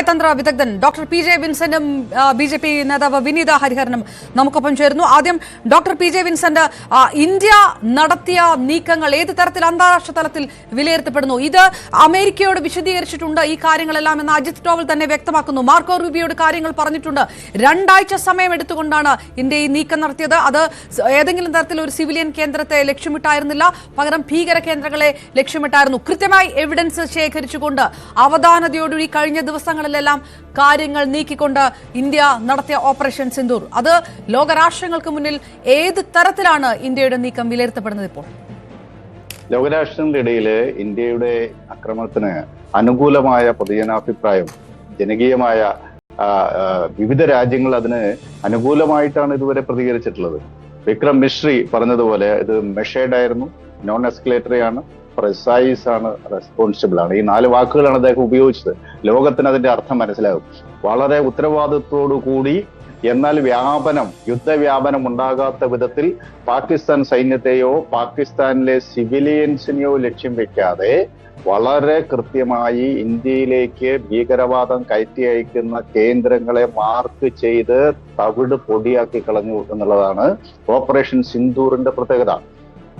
നയതന്ത്ര വിദഗ്ധൻ doctor P J വിൻസെന്റും BJP. നേതാവ് വിനീത ഹരിഹരനും നമുക്കൊപ്പം ചേരുന്നു. ആദ്യം doctor P J Vincent, India നടത്തിയ നീക്കങ്ങൾ ഏത് തരത്തിൽ അന്താരാഷ്ട്ര തലത്തിൽ വിലയിരുത്തപ്പെടുന്നു? ഇത് അമേരിക്കയോട് വിശദീകരിച്ചിട്ടുണ്ട് ഈ കാര്യങ്ങളെല്ലാം എന്ന് അജിത് ഡോവൽ തന്നെ വ്യക്തമാക്കുന്നു. മാർക്കോ റൂബിയോട് കാര്യങ്ങൾ പറഞ്ഞിട്ടുണ്ട്. 2 ആഴ്ച സമയം എടുത്തുകൊണ്ടാണ് ഇന്ത്യ ഈ നീക്കം നടത്തിയത്. അത് ഏതെങ്കിലും തരത്തിൽ ഒരു സിവിലിയൻ കേന്ദ്രത്തെ ലക്ഷ്യമിട്ടായിരുന്നില്ല, പകരം ഭീകര കേന്ദ്രങ്ങളെ ലക്ഷ്യമിട്ടായിരുന്നു. കൃത്യമായി എവിഡൻസ് ശേഖരിച്ചുകൊണ്ട് അവധാനതയോടുകൂടി കഴിഞ്ഞ ദിവസങ്ങളിലെല്ലാം കാര്യങ്ങൾ നീക്കിക്കൊണ്ട് ഇന്ത്യ നടത്തിയ ഓപ്പറേഷൻ സിന്ദൂർ, അത് ലോകരാഷ്ട്രങ്ങൾക്ക് മുന്നിൽ ഏത് തരത്തിലാണ് ഇന്ത്യയുടെ നീക്കം വിലയിരുത്തപ്പെടുന്നത്? ഇപ്പോൾ ലോകരാഷ്ട്രങ്ങളുടെ ഇടയിൽ ഇന്ത്യയുടെ ആക്രമണത്തിന് അനുകൂലമായ പൊതുജനാഭിപ്രായം, ജനകീയമായ വിവിധ രാജ്യങ്ങൾ അതിന് അനുകൂലമായിട്ടാണ് ഇതുവരെ പ്രതികരിച്ചിട്ടുള്ളത്. വിക്രം മിശ്രി പറഞ്ഞതുപോലെ ഇത് മെഷേർഡ് ആയിരുന്നു, നോൺ എസ്കലേറ്ററി ആണ്, പ്രിസൈസ് ആണ്, റെസ്പോൺസിബിൾ ആണ്. ഈ 4 വാക്കുകളാണ് അദ്ദേഹം ഉപയോഗിച്ചത്. ലോകത്തിന് അതിന്റെ അർത്ഥം മനസ്സിലാകും. വളരെ ഉത്തരവാദിത്വത്തോടു കൂടി, എന്നാൽ യുദ്ധവ്യാപനം ഉണ്ടാകാത്ത വിധത്തിൽ പാകിസ്ഥാൻ സൈന്യത്തെയോ പാകിസ്ഥാനിലെ സിവിലിയൻസിനെയോ ലക്ഷ്യം വെക്കാതെ വളരെ കൃത്യമായി ഇന്ത്യയിലേക്ക് ഭീകരവാദം കയറ്റി അയക്കുന്ന കേന്ദ്രങ്ങളെ മാർക്ക് ചെയ്ത് തവിട് പൊടിയാക്കി കളഞ്ഞു എന്നുള്ളതാണ് ഓപ്പറേഷൻ സിന്ദൂറിന്റെ പ്രത്യേകത.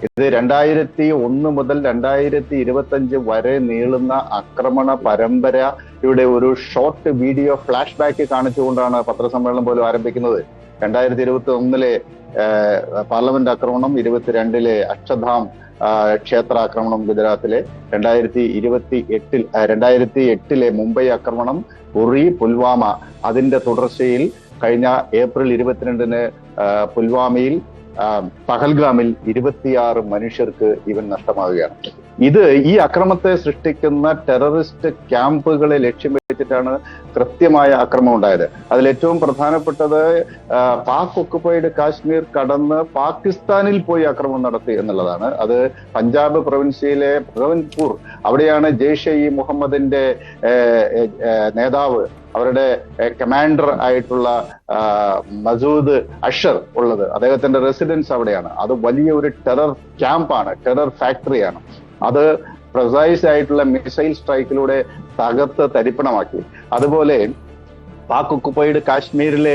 ഇത് 2001 മുതൽ 2025 വരെ നീളുന്ന ആക്രമണ പരമ്പരയുടെ ഒരു ഷോർട്ട് വീഡിയോ ഫ്ലാഷ് ബാക്ക് കാണിച്ചുകൊണ്ടാണ് പത്രസമ്മേളനം പോലും ആരംഭിക്കുന്നത്. 2021 പാർലമെന്റ് ആക്രമണം, 22 അക്ഷധാം ക്ഷേത്രാക്രമണം ഗുജറാത്തിലെ, 2008 മുംബൈ ആക്രമണം, ഉറി, പുൽവാമ, അതിന്റെ തുടർച്ചയിൽ കഴിഞ്ഞ ഏപ്രിൽ 22 പുൽവാമയിൽ, പഹൽഗാമിൽ 26 മനുഷ്യർക്ക് ജീവൻ നഷ്ടമാവുകയാണ്. ഈ അക്രമത്തെ സൃഷ്ടിക്കുന്ന ടെററിസ്റ്റ് ക്യാമ്പുകളെ ലക്ഷ്യം വെച്ചിട്ടാണ് കൃത്യമായ ആക്രമണം ഉണ്ടായത്. അതിൽ ഏറ്റവും പ്രധാനപ്പെട്ടത് പാക് ഒക്കുപൈഡ് കാശ്മീർ കടന്ന് പാകിസ്ഥാനിൽ പോയി ആക്രമണം നടത്തി എന്നുള്ളതാണ്. അത് പഞ്ചാബ് പ്രവിൻസിയിലെ ഭഗവൻപൂർ, അവിടെയാണ് ജെയ്ഷെ ഇ മുഹമ്മദിന്റെ നേതാവ്, അവരുടെ കമാൻഡർ ആയിട്ടുള്ള മസൂദ് അഷർ ഉള്ളത്. അദ്ദേഹത്തിന്റെ റെസിഡൻസ് അവിടെയാണ്. അത് വലിയ ഒരു ടെറർ ക്യാമ്പാണ്, ടെറർ ഫാക്ടറിയാണ്. അത് പ്രിസൈസ് ആയിട്ടുള്ള മിസൈൽ സ്ട്രൈക്കിലൂടെ തകർത്ത് തരിപ്പണമാക്കി. അതുപോലെ പാക് ഒക്കുപൈഡ് കാശ്മീരിലെ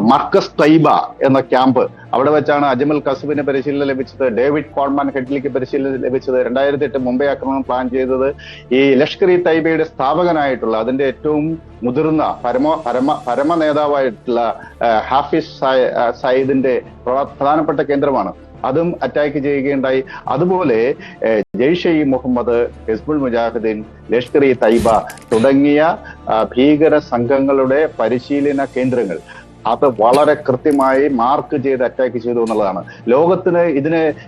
മർക്കസ് തൈബ എന്ന ക്യാമ്പ്, അവിടെ വെച്ചാണ് അജ്മൽ കസബിന് പരിശീലനം ലഭിച്ചത്, ഡേവിഡ് കോൾമാൻ ഹെഡ്ലിക്ക് പരിശീലനം ലഭിച്ചത്. 2008 മുംബൈ ആക്രമണം പ്ലാൻ ചെയ്തത് ഈ ലഷ്കർ ഇ തൈബയുടെ സ്ഥാപകനായിട്ടുള്ള, അതിന്റെ ഏറ്റവും മുതിർന്ന പരമ നേതാവായിട്ടുള്ള ഹാഫിസ് സയ്യിദിന്റെ പ്രധാനപ്പെട്ട കേന്ദ്രമാണ്. അതും അറ്റാക്ക് ചെയ്യുകയുണ്ടായി. അതുപോലെ ജെയ്ഷെ ഇ മുഹമ്മദ്, ഹിസ്ബുൾ മുജാഹിദ്ദീൻ, ലഷ്കർ ഇ തൈബ തുടങ്ങിയ ഭീകര സംഘങ്ങളുടെ പരിശീലന കേന്ദ്രങ്ങൾ അത് വളരെ കൃത്യമായി മാർക്ക് ചെയ്ത് അറ്റാക്ക് ചെയ്തു എന്നുള്ളതാണ്. ലോകത്തിന്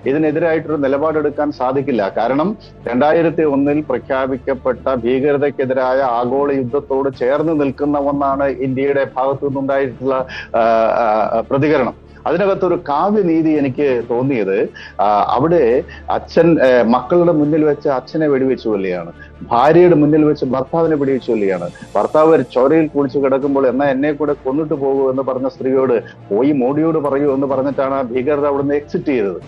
ഇതിനെതിരായിട്ടൊരു നിലപാടെടുക്കാൻ സാധിക്കില്ല. കാരണം 2001 പ്രഖ്യാപിക്കപ്പെട്ട ഭീകരതയ്ക്കെതിരായ ആഗോള യുദ്ധത്തോട് ചേർന്ന് നിൽക്കുന്ന ഒന്നാണ് ഇന്ത്യയുടെ ഭാഗത്തു നിന്നുണ്ടായിട്ടുള്ള പ്രതികരണം. അതിനകത്തൊരു കാവ്യനീതി എനിക്ക് തോന്നിയത്, അവിടെ അച്ഛൻ മക്കളുടെ മുന്നിൽ വെച്ച് അച്ഛനെ വെടിവെച്ചു കൊല്ലുകയാണ്, ഭാര്യയുടെ മുന്നിൽ വെച്ച് ഭർത്താവിനെ വെടിവെച്ചു കൊല്ലുകയാണ്. ഭർത്താവ് ചോരയിൽ കുളിച്ച് കിടക്കുമ്പോൾ എന്നാ എന്നെ കൂടെ കൊന്നിട്ട് പോകൂ എന്ന് പറഞ്ഞ സ്ത്രീയോട് പോയി മോഡിയോട് പറയൂ എന്ന് പറഞ്ഞിട്ടാണ് ഭീകരത അവിടുന്ന് എക്സിറ്റ് ചെയ്തത്.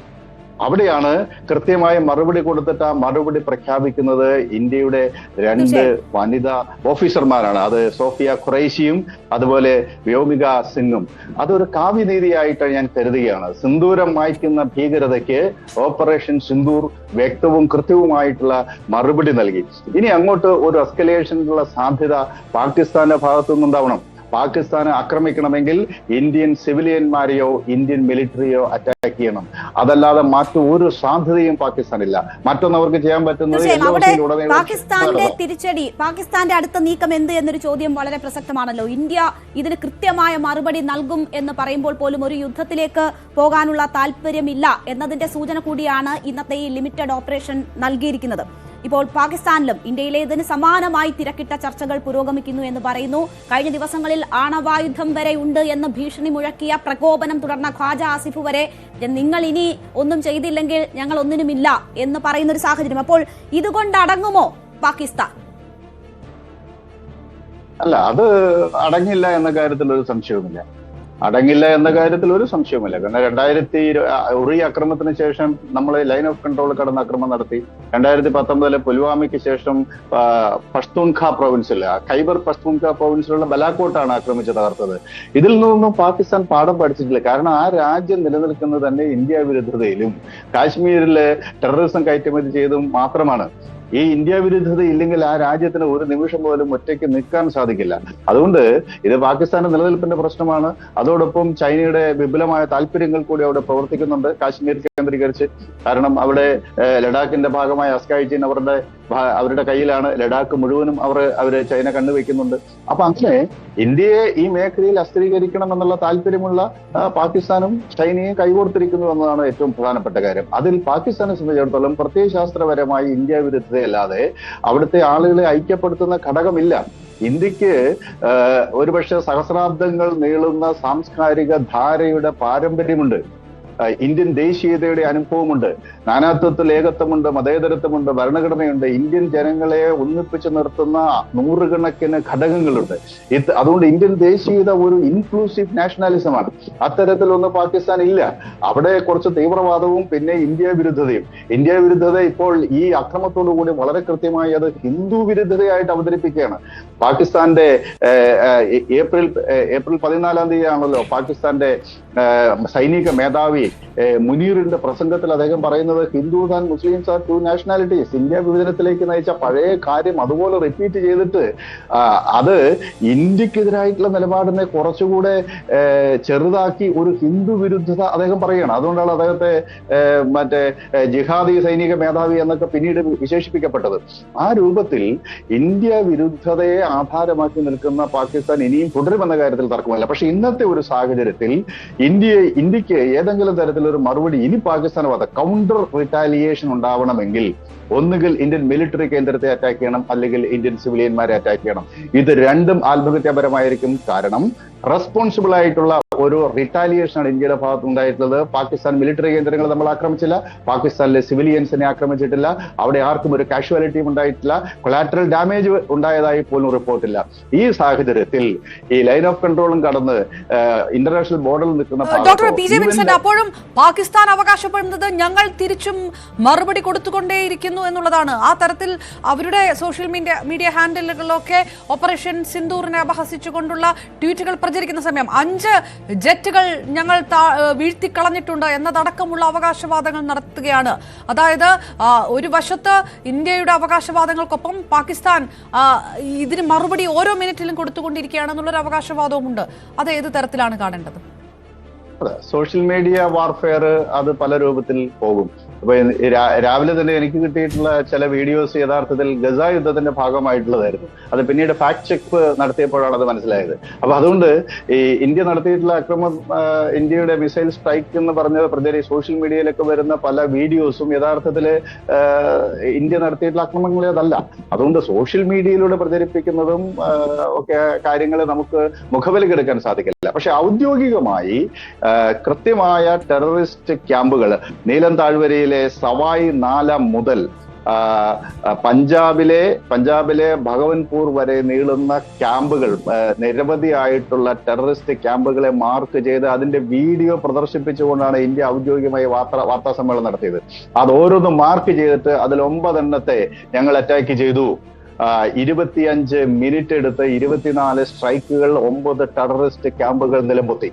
അവിടെയാണ് കൃത്യമായ മറുപടി കൊടുത്തിട്ട് ആ മറുപടി പ്രഖ്യാപിക്കുന്നത് ഇന്ത്യയുടെ 2 വനിതാ ഓഫീസർമാരാണ്. അത് സോഫിയ ഖുറൈഷിയും അതുപോലെ വ്യോമിക സിംഗും. അതൊരു കാവ്യനീതിയായിട്ട് ഞാൻ കരുതുകയാണ്. സിന്ദൂരം മായ്ക്കുന്ന ഭീകരതയ്ക്ക് ഓപ്പറേഷൻ സിന്ദൂർ വ്യക്തവും കൃത്യവുമായിട്ടുള്ള മറുപടി നൽകി. ഇനി അങ്ങോട്ട് ഒരു എസ്കലേഷനുള്ള സാധ്യത പാകിസ്ഥാന്റെ ഭാഗത്തു നിന്നുണ്ടാവണം. പാകിസ്ഥാനെ ആക്രമിക്കണമെങ്കിൽ ഇന്ത്യൻ സിവിലിയന്മാരെയോ ഇന്ത്യൻ മിലിറ്ററിയോ അറ്റാക്ക് ചെയ്യണം. അതല്ലാതെ മറ്റൊരു സാധ്യതയും പാകിസ്ഥാനില്ല. മറ്റൊന്ന് അവർക്ക് ചെയ്യാൻ പറ്റുന്നത് പാകിസ്ഥാന്റെ തിരിച്ചടി, പാകിസ്ഥാന്റെ അടുത്ത നീക്കം എന്ത് എന്നൊരു ചോദ്യം വളരെ പ്രസക്തമാണല്ലോ. ഇന്ത്യ ഇതിന് കൃത്യമായ മറുപടി നൽകും എന്ന് പറയുമ്പോൾ പോലും ഒരു യുദ്ധത്തിലേക്ക് പോകാനുള്ള താല്പര്യമില്ല എന്നതിന്റെ സൂചന കൂടിയാണ് ഇന്നത്തെ ഈ ലിമിറ്റഡ് ഓപ്പറേഷൻ നൽകിയിരിക്കുന്നത്. ഇപ്പോൾ പാകിസ്ഥാനിലും ഇന്ത്യയിലേതിന് സമാനമായി തിരക്കിട്ട ചർച്ചകൾ പുരോഗമിക്കുന്നു എന്ന് പറയുന്നു. കഴിഞ്ഞ ദിവസങ്ങളിൽ ആണവായുധം വരെ ഉണ്ട് എന്ന് ഭീഷണി മുഴക്കിയ, പ്രകോപനം തുടർന്ന ഖ്വാജ ആസിഫ് വരെ നിങ്ങൾ ഇനി ഒന്നും ചെയ്തില്ലെങ്കിൽ ഞങ്ങൾ ഒന്നിനുമില്ല എന്ന് പറയുന്ന ഒരു സാഹചര്യം. അപ്പോൾ ഇതുകൊണ്ട് അടങ്ങുമോ പാകിസ്ഥാൻ? അല്ല, അത് അടങ്ങില്ല എന്ന കാര്യത്തിൽ ഒരു സംശയവുമില്ല. അടങ്ങില്ല എന്ന കാര്യത്തിൽ ഒരു സംശയവുമില്ല. കാരണം 2020 ഉറി ആക്രമണത്തിന് ശേഷം നമ്മൾ ലൈൻ ഓഫ് കൺട്രോൾ കടന്ന് ആക്രമണം നടത്തി. 2019 പുൽവാമയ്ക്ക് ശേഷം പഷ്തൂൺഖ പ്രൊവിൻസിൽ, ഖൈബർ പഷ്തൂൺഖ പ്രൊവിൻസിലുള്ള ബലാക്കോട്ടാണ് ആക്രമിച്ച് തകർത്തത്. ഇതിൽ നിന്നൊന്നും പാകിസ്ഥാൻ പാഠം പഠിച്ചിട്ടില്ല. കാരണം ആ രാജ്യം നിലനിൽക്കുന്നത് തന്നെ ഇന്ത്യ വിരുദ്ധതയിലും കാശ്മീരില് ടെററിസം കയറ്റുമതി ചെയ്തും മാത്രമാണ്. ഈ ഇന്ത്യ വിരുദ്ധത ഇല്ലെങ്കിൽ ആ രാജ്യത്തിന് ഒരു നിമിഷം പോലും ഒറ്റയ്ക്ക് നിൽക്കാൻ സാധിക്കില്ല. അതുകൊണ്ട് ഇത് പാകിസ്ഥാന്റെ നിലനിൽപ്പിന്റെ പ്രശ്നമാണ്. അതോടൊപ്പം ചൈനയുടെ വിപുലമായ താല്പര്യങ്ങൾ കൂടി അവിടെ പ്രവർത്തിക്കുന്നുണ്ട് കാശ്മീർ കേന്ദ്രീകരിച്ച്. കാരണം അവിടെ ലഡാക്കിന്റെ ഭാഗമായ അസ്കായ് ചീൻ അവരുടെ കയ്യിലാണ്. ലഡാക്ക് മുഴുവനും അവര് ചൈന കണ്ണുവെക്കുന്നുണ്ട്. അപ്പൊ അങ്ങനെ ഇന്ത്യയെ ഈ മേഖലയിൽ അസ്ഥിരീകരിക്കണം എന്നുള്ള താല്പര്യമുള്ള പാകിസ്ഥാനും ചൈനയും കൈകോർത്തിരിക്കുന്നു എന്നതാണ് ഏറ്റവും പ്രധാനപ്പെട്ട കാര്യം. അതിൽ പാകിസ്ഥാനെ സംബന്ധിച്ചിടത്തോളം പ്രത്യയശാസ്ത്രപരമായി ഇന്ത്യ വിരുദ്ധതയല്ലാതെ അവിടുത്തെ ആളുകളെ ഐക്യപ്പെടുത്തുന്ന ഘടകമില്ല. ഇന്ത്യക്ക് ഒരുപക്ഷെ സഹസ്രാബ്ദങ്ങൾ നീളുന്ന സാംസ്കാരിക ധാരയുടെ പാരമ്പര്യമുണ്ട്. ഇന്ത്യൻ ദേശീയതയുടെ അനുഭവമുണ്ട്. നാനാത്വത്തിൽ ഏകത്വമുണ്ട്, മതേതരത്വമുണ്ട്, ഭരണഘടനയുണ്ട്. ഇന്ത്യൻ ജനങ്ങളെ ഒന്നിപ്പിച്ചു നിർത്തുന്ന നൂറുകണക്കിന് ഘടകങ്ങളുണ്ട്. അതുകൊണ്ട് ഇന്ത്യൻ ദേശീയത ഒരു ഇൻക്ലൂസീവ് നാഷണാലിസമാണ്. അത്തരത്തിലൊന്നും പാകിസ്ഥാൻ ഇല്ല. അവിടെ കുറച്ച് തീവ്രവാദവും പിന്നെ ഇന്ത്യ വിരുദ്ധതയും. ഇന്ത്യ വിരുദ്ധത ഇപ്പോൾ ഈ അക്രമത്തോടു കൂടി വളരെ കൃത്യമായി അത് ഹിന്ദു വിരുദ്ധതയായിട്ട് അവതരിപ്പിക്കുകയാണ്. പാകിസ്ഥാന്റെ ഏപ്രിൽ 14 തീയതിയാണല്ലോ പാകിസ്ഥാന്റെ സൈനിക മേധാവി മുനീറിന്റെ പ്രസംഗത്തിൽ അദ്ദേഹം പറയുന്നത് Hindus and Muslims are two nationalities. India വിഭജനത്തിലേക്ക് നയിച്ച പഴയ കാര്യം അതുപോലെ റിപ്പീറ്റ് ചെയ്തിട്ട് അത് ഇന്ത്യക്കെതിരായിട്ടുള്ള നിലപാടിനെ കുറച്ചുകൂടെ ചെറുതാക്കി ഒരു ഹിന്ദു വിരുദ്ധത അദ്ദേഹം പറയുകയാണ്. അതുകൊണ്ടാണ് അദ്ദേഹത്തെ മറ്റേ ജിഹാദി സൈനിക മേധാവി എന്നൊക്കെ പിന്നീട് വിശേഷിപ്പിക്കപ്പെട്ടത്. ആ രൂപത്തിൽ ഇന്ത്യ വിരുദ്ധതയെ ആധാരമാക്കി നിൽക്കുന്ന പാകിസ്ഥാൻ ഇനിയും തുടരുമെന്ന കാര്യത്തിൽ തർക്കമില്ല. പക്ഷെ ഇന്നത്തെ ഒരു സാഹചര്യത്തിൽ ഇന്ത്യക്ക് ഏതെങ്കിലും തരത്തിലൊരു മറുപടി ഇനി പാകിസ്ഥാൻ കൗണ്ടർ റിറ്റാലിയേഷൻ ഉണ്ടാവണമെങ്കിൽ ഒന്നുകിൽ ഇന്ത്യൻ മിലിറ്ററി കേന്ദ്രത്തെ അറ്റാക്ക് ചെയ്യണം, അല്ലെങ്കിൽ ഇന്ത്യൻ സിവിലിയന്മാരെ അറ്റാക്ക് ചെയ്യണം. ഇത് രണ്ടും ആത്മഹത്യാപരമായിരിക്കും. കാരണം റെസ്പോൺസിബിൾ ആയിട്ടുള്ള ഒരു റിറ്റാലിയേഷനാണ് ഇന്ത്യയുടെ ഭാഗത്ത് ഉണ്ടായിട്ടുള്ളത്. പാകിസ്ഥാൻ മിലിറ്ററി കേന്ദ്രങ്ങൾ നമ്മൾ ആക്രമിച്ചില്ല, പാകിസ്ഥാനിലെ സിവിലിയൻസിനെ ആക്രമിച്ചിട്ടില്ല, അവിടെ ആർക്കും ഒരു കാഷ്വാലിറ്റിയും ഉണ്ടായിട്ടില്ല, കൊളാറ്ററൽ ഡാമേജ് ഉണ്ടായതായി പോലും റിപ്പോർട്ടില്ല. ഈ സാഹചര്യത്തിൽ ഈ ലൈൻ ഓഫ് കൺട്രോളും കടന്ന് ഇന്റർനാഷണൽ ബോർഡറിൽ നിൽക്കുന്ന ഡോക്ടർ പി ജെ വിൻസെന്റ്, അപ്പോഴും പാകിസ്ഥാൻ അവകാശപ്പെടുന്നത് ഞങ്ങൾ തിരിച്ചും മറുപടി കൊടുത്തുകൊണ്ടേയിരിക്കുന്നു എന്നുള്ളതാണ്. ആ തരത്തിൽ അവരുടെ സോഷ്യൽ മീഡിയ ഹാൻഡിലുകളിലൊക്കെ ഓപ്പറേഷൻ സിന്ദൂറിനെ അപഹസിച്ചുകൊണ്ടുള്ള ട്വീറ്റുകൾ പ്രചരിക്കുന്ന സമയം 5 ജെറ്റുകൾ ഞങ്ങൾ വീഴ്ത്തിക്കളഞ്ഞിട്ടുണ്ട് എന്നതടക്കമുള്ള അവകാശവാദങ്ങൾ നടത്തുകയാണ്. അതായത് ഒരു വശത്ത് ഇന്ത്യയുടെ അവകാശവാദങ്ങൾക്കൊപ്പം പാകിസ്ഥാൻ ഇതിന് മറുപടി ഓരോ മിനിറ്റിലും കൊടുത്തുകൊണ്ടിരിക്കുകയാണെന്നുള്ളൊരു അവകാശവാദവുമുണ്ട്. അത് ഏത് തരത്തിലാണ് കാണേണ്ടത്? സോഷ്യൽ മീഡിയ വാർഫെയർ അത് പല രൂപത്തിൽ പോകും. അപ്പൊ രാവിലെ തന്നെ എനിക്ക് കിട്ടിയിട്ടുള്ള ചില വീഡിയോസ് യഥാർത്ഥത്തിൽ ഗസ യുദ്ധത്തിന്റെ ഭാഗമായിട്ടുള്ളതായിരുന്നു. അത് പിന്നീട് ഫാക്ട് ചെക്ക് നടത്തിയപ്പോഴാണ് അത് മനസ്സിലായത്. അപ്പൊ അതുകൊണ്ട് ഈ ഇന്ത്യ നടത്തിയിട്ടുള്ള അക്രമം, ഇന്ത്യയുടെ മിസൈൽ സ്ട്രൈക്ക് എന്ന് പറഞ്ഞ സോഷ്യൽ മീഡിയയിലൊക്കെ വരുന്ന പല വീഡിയോസും യഥാർത്ഥത്തില് ഇന്ത്യ നടത്തിയിട്ടുള്ള അക്രമങ്ങളേതല്ല. അതുകൊണ്ട് സോഷ്യൽ മീഡിയയിലൂടെ പ്രചരിപ്പിക്കുന്നതും ഒക്കെ കാര്യങ്ങളെ നമുക്ക് മുഖവിലക്കെടുക്കാൻ സാധിക്കില്ല. പക്ഷെ ഔദ്യോഗികമായി കൃത്യമായ ടെററിസ്റ്റ് ക്യാമ്പുകൾ നീലം താഴ്വരയിലെ സവായ് നാല മുതൽ പഞ്ചാബിലെ ഭഗവൻപൂർ വരെ നീളുന്ന ക്യാമ്പുകൾ, നിരവധിയായിട്ടുള്ള ടെററിസ്റ്റ് ക്യാമ്പുകളെ മാർക്ക് ചെയ്ത് അതിന്റെ വീഡിയോ പ്രദർശിപ്പിച്ചുകൊണ്ടാണ് ഇന്ത്യ ഔദ്യോഗികമായി വാർത്താ സമ്മേളനം നടത്തിയത്. അത് ഓരോന്നും മാർക്ക് ചെയ്തിട്ട് അതിൽ 9 എണ്ണത്തെ ഞങ്ങൾ അറ്റാക്ക് ചെയ്തു, 25 മിനിറ്റ് എടുത്ത് 24 സ്ട്രൈക്കുകൾ, 9 ടെററിസ്റ്റ് ക്യാമ്പുകൾ നിലംപൊത്തി.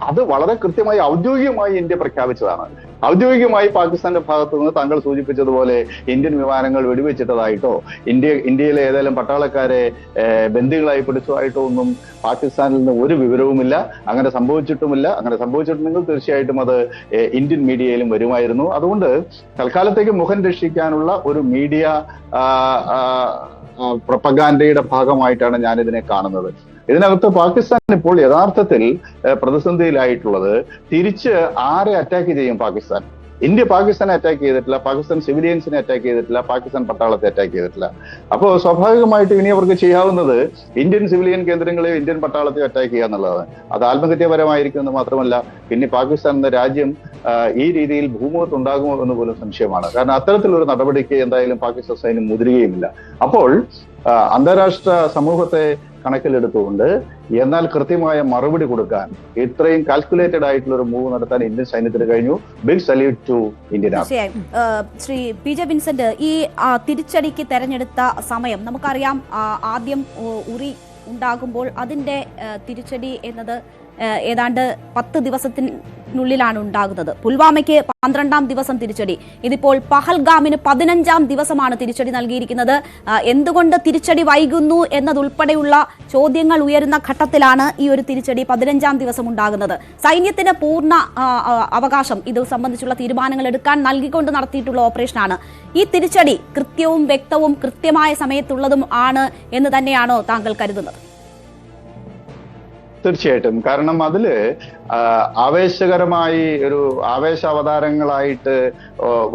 അത് വളരെ കൃത്യമായി ഔദ്യോഗികമായി ഇന്ത്യ പ്രഖ്യാപിച്ചതാണ്. ഔദ്യോഗികമായി പാകിസ്ഥാന്റെ ഭാഗത്തു നിന്ന് താങ്കൾ സൂചിപ്പിച്ചതുപോലെ ഇന്ത്യൻ വിമാനങ്ങൾ വെടിവെച്ചിട്ടതായിട്ടോ ഇന്ത്യയിലെ ഏതെങ്കിലും പട്ടാളക്കാരെ ബന്ദികളായി പിടിച്ചതായിട്ടോ ഒന്നും പാകിസ്ഥാനിൽ നിന്ന് ഒരു വിവരവുമില്ല. അങ്ങനെ സംഭവിച്ചിട്ടുമില്ല. അങ്ങനെ സംഭവിച്ചിട്ടുണ്ടെങ്കിൽ തീർച്ചയായിട്ടും അത് ഇന്ത്യൻ മീഡിയയിലും വരുമായിരുന്നു. അതുകൊണ്ട് തൽക്കാലത്തേക്ക് മുഖം രക്ഷിക്കാനുള്ള ഒരു മീഡിയ പ്രൊപ്പഗാൻഡയുടെ ഭാഗമായിട്ടാണ് ഞാനിതിനെ കാണുന്നത്. ഇതിനകത്ത് പാകിസ്ഥാൻ ഇപ്പോൾ യഥാർത്ഥത്തിൽ പ്രതിസന്ധിയിലായിട്ടുള്ളത് തിരിച്ച് ആരെ അറ്റാക്ക് ചെയ്യും പാകിസ്ഥാൻ? ഇന്ത്യ പാകിസ്ഥാനെ അറ്റാക്ക് ചെയ്തിട്ടില്ല, പാകിസ്ഥാൻ സിവിലിയൻസിനെ അറ്റാക്ക് ചെയ്തിട്ടില്ല, പാകിസ്ഥാൻ പട്ടാളത്തെ അറ്റാക്ക് ചെയ്തിട്ടില്ല. അപ്പോൾ സ്വാഭാവികമായിട്ടും ഇനി അവർക്ക് ചെയ്യാവുന്നത് ഇന്ത്യൻ സിവിലിയൻ കേന്ദ്രങ്ങളെയോ ഇന്ത്യൻ പട്ടാളത്തെയോ അറ്റാക്ക് ചെയ്യുക എന്നുള്ളതാണ്. അത് ആത്മഹത്യാപരമായിരിക്കുമെന്ന് മാത്രമല്ല, പിന്നെ പാകിസ്ഥാൻ എന്ന രാജ്യം ഈ രീതിയിൽ ഭൂമുഖത്തുണ്ടാകുമോ എന്ന് പോലും സംശയമാണ്. കാരണം അത്തരത്തിലൊരു നടപടിക്ക് എന്തായാലും പാകിസ്ഥാൻ സൈന്യം മുതിരുകയുമില്ല. അപ്പോൾ അന്താരാഷ്ട്ര സമൂഹത്തെ കണക്കിലെടുത്തുകൊണ്ട് എന്നാൽ കൃത്യമായ മറുപടി കൊടുക്കാൻ ഇത്രയും കാൽക്കുലേറ്റഡ് ആയിട്ടുള്ള ഒരു മൂവ് നടത്താൻ ഇന്ത്യൻ സൈന്യത്തിന് കഴിഞ്ഞു. Big salute to Indian army. തീർച്ചയായും ശ്രീ പി ജെ വിൻസെന്റ്, ഈ തിരിച്ചടിക്ക് തെരഞ്ഞെടുത്ത സമയം നമുക്കറിയാം. ആദ്യം ഉറി ഉണ്ടാകുമ്പോൾ അതിന്റെ തിരിച്ചടി എന്നത് ഏതാണ്ട് 10 ദിവസത്തിനുള്ളിലാണ് ഉണ്ടാകുന്നത്. പുൽവാമയ്ക്ക് 12ാം ദിവസം തിരിച്ചടി. ഇതിപ്പോൾ പഹൽഗാമിന് 15ാം ദിവസമാണ് തിരിച്ചടി നൽകിയിരിക്കുന്നത്. എന്തുകൊണ്ട് തിരിച്ചടി വൈകുന്നു എന്നതുൾപ്പെടെയുള്ള ചോദ്യങ്ങൾ ഉയരുന്ന ഘട്ടത്തിലാണ് ഈ ഒരു തിരിച്ചടി 15ാം ദിവസം ഉണ്ടാകുന്നത്. സൈന്യത്തിന് പൂർണ്ണ അവകാശം ഇത് സംബന്ധിച്ചുള്ള തീരുമാനങ്ങൾ എടുക്കാൻ നൽകിക്കൊണ്ട് നടത്തിയിട്ടുള്ള ഓപ്പറേഷനാണ്. ഈ തിരിച്ചടി കൃത്യവും വ്യക്തവും കൃത്യമായ സമയത്തുള്ളതും ആണ് എന്ന് തന്നെയാണോ താങ്കൾ കരുതുന്നത്? തീർച്ചയായിട്ടും. കാരണം അതില് ആവേശകരമായി ഒരു ആവേശാവതാരങ്ങളായിട്ട്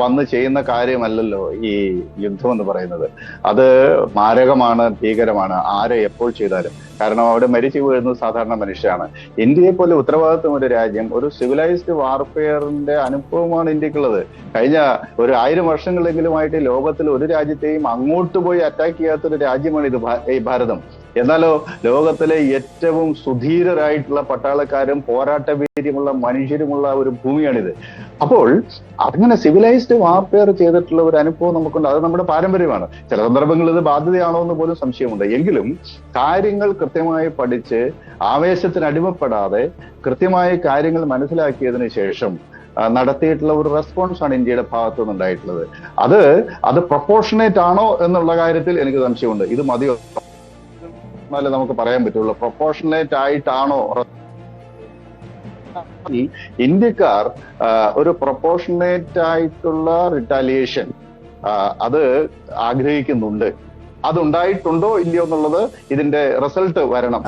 വന്ന് ചെയ്യുന്ന കാര്യമല്ലല്ലോ ഈ യുദ്ധം എന്ന് പറയുന്നത്. അത് മാരകമാണ്, ഭീകരമാണ്, ആരെ എപ്പോൾ ചെയ്താലും. കാരണം അവിടെ മരിച്ചു വീഴുന്നത് സാധാരണ മനുഷ്യരാണ്. ഇന്ത്യയെ പോലെ ഉത്തരവാദിത്വം ഒരു രാജ്യം, ഒരു സിവിലൈസ്ഡ് വാർഫെയറിന്റെ അനുഭവമാണ് ഇന്ത്യക്കുള്ളത്. കഴിഞ്ഞ ഒരു 1000 വർഷങ്ങളെങ്കിലുമായിട്ട് ലോകത്തിൽ ഒരു രാജ്യത്തെയും അങ്ങോട്ട് പോയി അറ്റാക്ക് ചെയ്യാത്തൊരു രാജ്യമാണ് ഈ ഭാരതം. എന്നാലോ ലോകത്തിലെ ഏറ്റവും സുധീരരായിട്ടുള്ള പട്ടാളക്കാരും പോരാട്ട വീര്യമുള്ള മനുഷ്യരുമുള്ള ഒരു ഭൂമിയാണിത്. അപ്പോൾ അങ്ങനെ സിവിലൈസ്ഡ് വാർഫെയർ ചെയ്തിട്ടുള്ള ഒരു അനുഭവം നമുക്കുണ്ട്. അത് നമ്മുടെ പാരമ്പര്യമാണ്. ചില സന്ദർഭങ്ങളിൽ ഇത് ബാധ്യതയാണോ എന്ന് പോലും സംശയമുണ്ട്. എങ്കിലും കാര്യങ്ങൾ കൃത്യമായി പഠിച്ച് ആവേശത്തിന് അടിമപ്പെടാതെ കൃത്യമായി കാര്യങ്ങൾ മനസ്സിലാക്കിയതിനു ശേഷം നടത്തിയിട്ടുള്ള ഒരു റെസ്പോൺസ് ആണ് ഇന്ത്യയുടെ ഭാഗത്തു നിന്നുണ്ടായിട്ടുള്ളത്. അത് പ്രൊപ്പോർഷനേറ്റ് ആണോ എന്നുള്ള കാര്യത്തിൽ എനിക്ക് സംശയമുണ്ട്. ഇത് മതിയോ എന്നാലേ നമുക്ക് പറയാൻ പറ്റുള്ളൂ. പ്രൊപ്പോർഷനേറ്റ് ആയിട്ടാണോ ഇന്ത്യക്കാർ ഒരു പ്രൊപ്പോർഷനേറ്റ് ആയിട്ടുള്ള റിറ്റാലിയേഷൻ അത് ആഗ്രഹിക്കുന്നുണ്ട്. അതുണ്ടായിട്ടുണ്ടോ ഇല്ലയോ എന്നുള്ളത് ഇതിന്റെ റിസൾട്ട് വരണം.